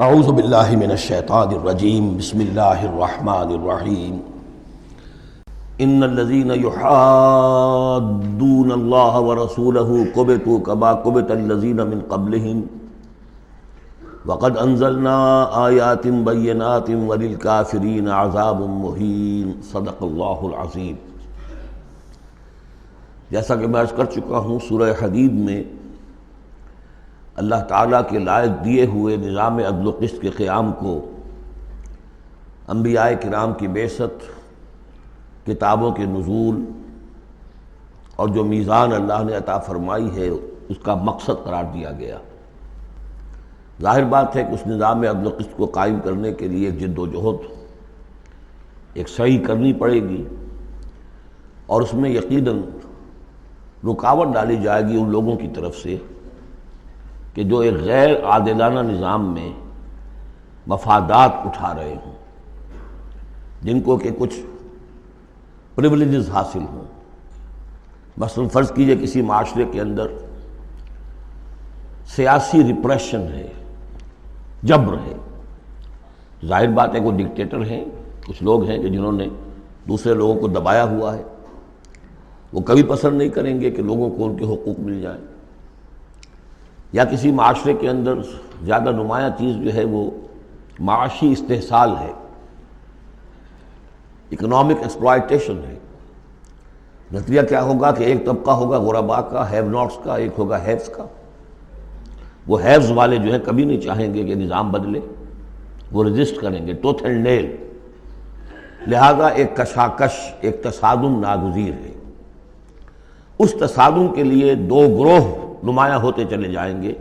اعوذ باللہ من الشیطان الرجیم بسم اللہ الرحمن الرحیم ان الذین یحادون اللہ ورسولہ کبتوا کما کبت الذین من قبلہم وقد انزلنا آیات بینات وللکافرین عذاب مہین صدق اللہ العظیم۔ جیسا کہ میں عرض کر چکا ہوں، سورہ حدید میں اللہ تعالیٰ کے لائق دیے ہوئے نظام عدل و قسط کے قیام کو، انبیاء کرام کی بعثت، کتابوں کے نزول اور جو میزان اللہ نے عطا فرمائی ہے اس کا مقصد قرار دیا گیا۔ ظاہر بات ہے کہ اس نظام عدل و قسط کو قائم کرنے کے لیے ایک جد و جہد، ایک سعی کرنی پڑے گی، اور اس میں یقیناً رکاوٹ ڈالی جائے گی ان لوگوں کی طرف سے کہ جو ایک غیر عادلانہ نظام میں مفادات اٹھا رہے ہوں، جن کو کہ کچھ پریولیجز حاصل ہوں۔ مثلا فرض کیجئے کسی معاشرے کے اندر سیاسی ریپریشن ہے، جبر ہے، ظاہر بات ہے کہ وہ ڈکٹیٹر ہیں، کچھ لوگ ہیں کہ جنہوں نے دوسرے لوگوں کو دبایا ہوا ہے، وہ کبھی پسند نہیں کریں گے کہ لوگوں کو ان کے حقوق مل جائیں۔ یا کسی معاشرے کے اندر زیادہ نمایاں چیز جو ہے وہ معاشی استحصال ہے، اکنامک ایکسپلائٹیشن ہے۔ نتیجہ کیا ہوگا کہ ایک طبقہ ہوگا غرباء کا، ہیو ناٹس کا، ایک ہوگا ہیوز کا۔ وہ ہیوز والے جو ہیں کبھی نہیں چاہیں گے کہ نظام بدلے، وہ رجسٹ کریں گے ٹوتھ اینڈ نیل۔ لہذا ایک کشاکش، ایک تصادم ناگزیر ہے۔ اس تصادم کے لیے دو گروہ نمایاں ہوتے چلے جائیں گے،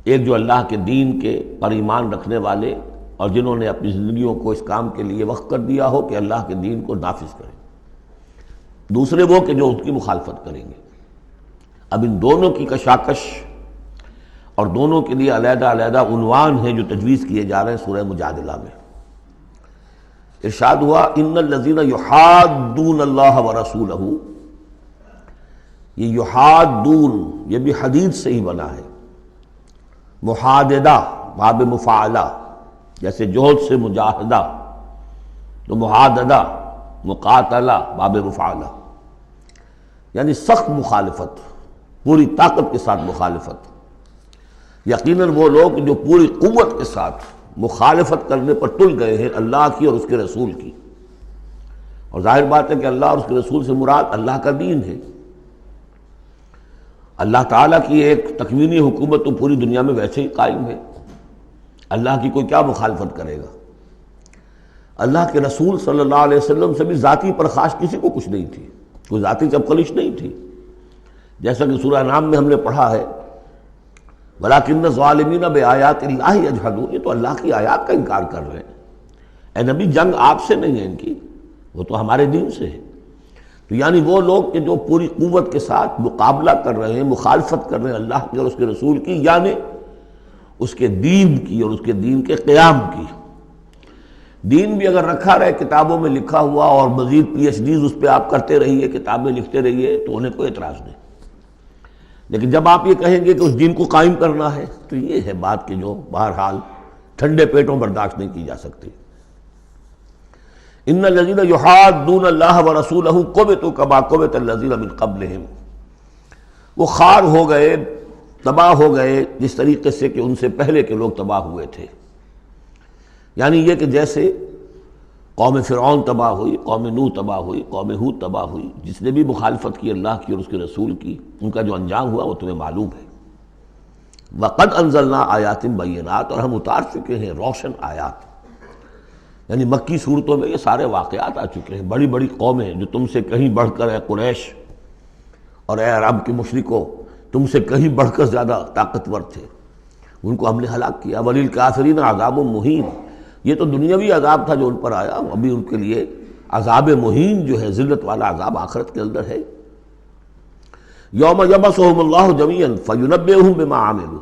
ایک جو اللہ کے دین کے پر ایمان رکھنے والے اور جنہوں نے اپنی زندگیوں کو اس کام کے لیے وقف کر دیا ہو کہ اللہ کے دین کو نافذ کریں، دوسرے وہ کہ جو اس کی مخالفت کریں گے۔ اب ان دونوں کی کشاکش اور دونوں کے لیے علیحدہ علیحدہ عنوان ہیں جو تجویز کیے جا رہے ہیں سورہ مجادلہ میں۔ ارشاد ہوا ان الذین یحادون اللہ ورسولہ، یہ یحادون یہ بھی حدید سے ہی بنا ہے، محاددہ باب مفاعلہ، جیسے جہد سے مجاہدہ تو محاددہ مقاتلہ باب مفاعلہ، یعنی سخت مخالفت، پوری طاقت کے ساتھ مخالفت۔ یقیناً وہ لوگ جو پوری قوت کے ساتھ مخالفت کرنے پر تل گئے ہیں اللہ کی اور اس کے رسول کی، اور ظاہر بات ہے کہ اللہ اور اس کے رسول سے مراد اللہ کا دین ہے۔ اللہ تعالیٰ کی ایک تکوینی حکومت تو پوری دنیا میں ویسے ہی قائم ہے، اللہ کی کوئی کیا مخالفت کرے گا؟ اللہ کے رسول صلی اللہ علیہ وسلم سے بھی ذاتی پرخاش کسی کو کچھ نہیں تھی، کوئی ذاتی چپقلش نہیں تھی، جیسا کہ سورہ انعام میں ہم نے پڑھا ہے وَلَٰكِنَّ الظَّالِمِينَ بِآيَاتِ اللَّهِ يَجْحَدُونَ، یہ تو اللہ کی آیات کا انکار کر رہے ہیں۔ اے نبی، جنگ آپ سے نہیں ہے ان کی، وہ تو ہمارے دین سے ہے۔ تو یعنی وہ لوگ کہ جو پوری قوت کے ساتھ مقابلہ کر رہے ہیں، مخالفت کر رہے ہیں اللہ کی اور اس کے رسول کی، یعنی اس کے دین کی اور اس کے دین کے قیام کی۔ دین بھی اگر رکھا رہے کتابوں میں لکھا ہوا اور مزید پی ایچ ڈیز اس پہ آپ کرتے رہیے، کتابیں لکھتے رہیے، تو انہیں کوئی اعتراض نہیں، لیکن جب آپ یہ کہیں گے کہ اس دین کو قائم کرنا ہے تو یہ ہے بات کہ جو بہرحال ٹھنڈے پیٹوں برداشت نہیں کی جا سکتی۔ ان الذین یحادون اللہ ورسولہ کبتوا کما کبت الذین من قبلہم، وہ خوار ہو گئے، تباہ ہو گئے جس طریقے سے کہ ان سے پہلے کے لوگ تباہ ہوئے تھے۔ یعنی یہ کہ جیسے قوم فرعون تباہ ہوئی، قوم نوح تباہ ہوئی، قوم ہود تباہ ہوئی، جس نے بھی مخالفت کی اللہ کی اور اس کے رسول کی، ان کا جو انجام ہوا وہ تمہیں معلوم ہے۔ وقد انزلنا آیات بینات، اور ہم اتار چکے ہیں روشن آیات، یعنی مکی صورتوں میں یہ سارے واقعات آ چکے ہیں۔ بڑی بڑی قومیں جو تم سے کہیں بڑھ کر، اے قریش اور اے عرب کے مشرکوں، تم سے کہیں بڑھ کر زیادہ طاقتور تھے، ان کو ہم نے ہلاک کیا۔ وللکافرین عذاب مہین، یہ تو دنیاوی عذاب تھا جو ان پر آیا، ابھی ان کے لیے عذاب مہین جو ہے ذلت والا عذاب آخرت کے اندر ہے۔ یوم یبعثہم اللہ جمیعا فینبئہم بما عملوا،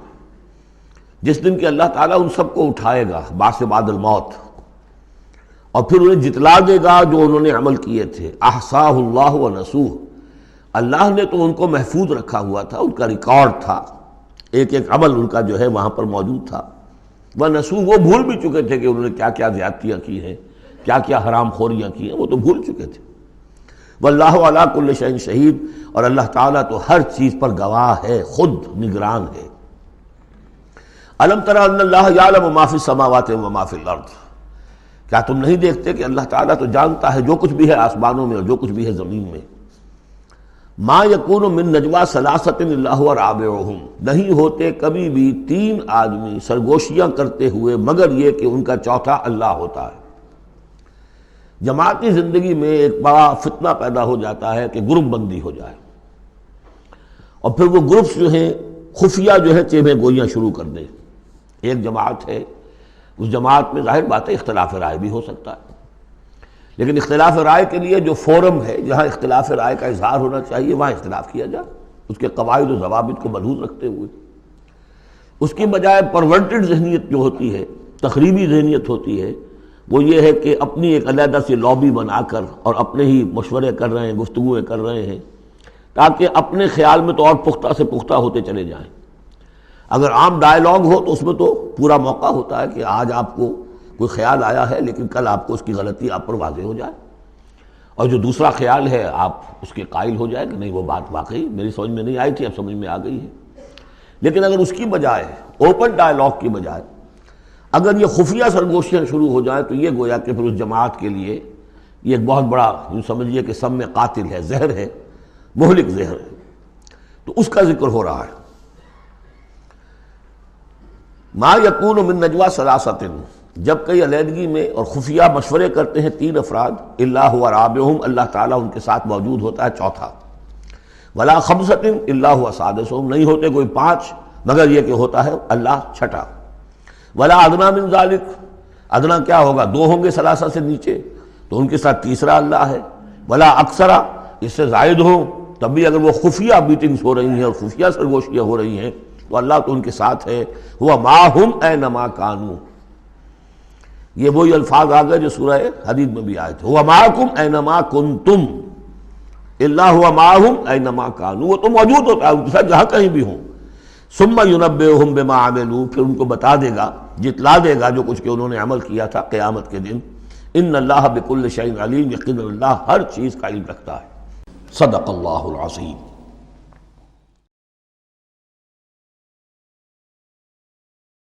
جس دن کہ اللہ تعالیٰ ان سب کو اٹھائے گا بعث بعد الموت، اور پھر انہیں جتلا دے گا جو انہوں نے عمل کیے تھے۔ احصاہ اللہ ونسوہ، اللہ نے تو ان کو محفوظ رکھا ہوا تھا، ان کا ریکارڈ تھا، ایک ایک عمل ان کا جو ہے وہاں پر موجود تھا۔ وَنَسُوا، وہ بھول بھی چکے تھے کہ انہوں نے کیا کیا زیادتیاں کی ہیں، کیا کیا حرام خوریاں کی ہیں، وہ تو بھول چکے تھے۔ واللہ علی کل شیء شہید، اور اللہ تعالیٰ تو ہر چیز پر گواہ ہے، خود نگران ہے۔ الم تر ان اللہ یعلم ما فی السماوات و ما فی الارض، کیا تم نہیں دیکھتے کہ اللہ تعالیٰ تو جانتا ہے جو کچھ بھی ہے آسمانوں میں اور جو کچھ بھی ہے زمین میں۔ ما یکون من نجوا ثلاثۃ الا هو رابعهم، نہیں ہوتے کبھی بھی تین آدمی سرگوشیاں کرتے ہوئے مگر یہ کہ ان کا چوتھا اللہ ہوتا ہے۔ جماعتی زندگی میں ایک بڑا فتنہ پیدا ہو جاتا ہے کہ گروپ بندی ہو جائے، اور پھر وہ گروپس جو ہیں خفیہ جو ہے چیبیں گوئیاں شروع کر دیں۔ ایک جماعت ہے، اس جماعت میں ظاہر بات ہے اختلاف رائے بھی ہو سکتا ہے، لیکن اختلاف رائے کے لیے جو فورم ہے جہاں اختلاف رائے کا اظہار ہونا چاہیے وہاں اختلاف کیا جائے، اس کے قواعد و ضوابط کو ملحوظ رکھتے ہوئے۔ اس کی بجائے پرورٹڈ ذہنیت جو ہوتی ہے، تخریبی ذہنیت ہوتی ہے، وہ یہ ہے کہ اپنی ایک علیحدہ سی لابی بنا کر اور اپنے ہی مشورے کر رہے ہیں، گفتگویں کر رہے ہیں، تاکہ اپنے خیال میں تو اور پختہ سے پختہ ہوتے چلے جائیں۔ اگر عام ڈائیلاگ ہو تو اس میں تو پورا موقع ہوتا ہے کہ آج آپ کو کوئی خیال آیا ہے لیکن کل آپ کو اس کی غلطی آپ پر واضح ہو جائے، اور جو دوسرا خیال ہے آپ اس کے قائل ہو جائے کہ نہیں وہ بات واقعی میری سمجھ میں نہیں آئی تھی، اب سمجھ میں آ گئی ہے۔ لیکن اگر اس کی بجائے اوپن ڈائیلاگ کی بجائے اگر یہ خفیہ سرگوشیاں شروع ہو جائیں تو یہ گویا کہ پھر اس جماعت کے لیے یہ ایک بہت بڑا یوں سمجھیے کہ سم میں قاتل ہے، زہر ہے، مہلک زہر ہے، تو اس کا ذکر ہو رہا ہے۔ ما یکون من نجوا ثلاثۃ، جب کئی علیحدگی میں اور خفیہ مشورے کرتے ہیں تین افراد، الا هو رابعهم، اللہ تعالیٰ ان کے ساتھ موجود ہوتا ہے چوتھا، ولا خمسۃ الا هو سادسهم، نہیں ہوتے کوئی پانچ مگر یہ کہ ہوتا ہے اللہ چھٹا، ولا ادنی من ذلک، ادنا کیا ہوگا، دو ہوں گے ثلاثہ سے نیچے تو ان کے ساتھ تیسرا اللہ ہے، ولا اکثر، اس سے زائد ہوں تب بھی اگر وہ خفیہ میٹنگز ہو رہی ہیں اور خفیہ سرگوشیاں ہو رہی ہیں تو اللہ تو ان کے ساتھ ہے، ہوا معہم اینما کانوا، یہ وہی الفاظ آ گئے جو سورہ حدید میں بھی آئے تھے، ہوا معکم اینما کنتم، الا ہوا معہم اینما کانوا، وہ تو موجود ہوتا ہے ان کے ساتھ جہاں کہیں بھی ہوں۔ ثم ینبئہم بما عملوا، پھر ان کو بتا دے گا، جتلا دے گا جو کچھ کہ انہوں نے عمل کیا تھا قیامت کے دن۔ ان اللہ بکل شیء علیم، یقینا اللہ ہر چیز کا علم رکھتا ہے۔ صدق اللہ العظیم۔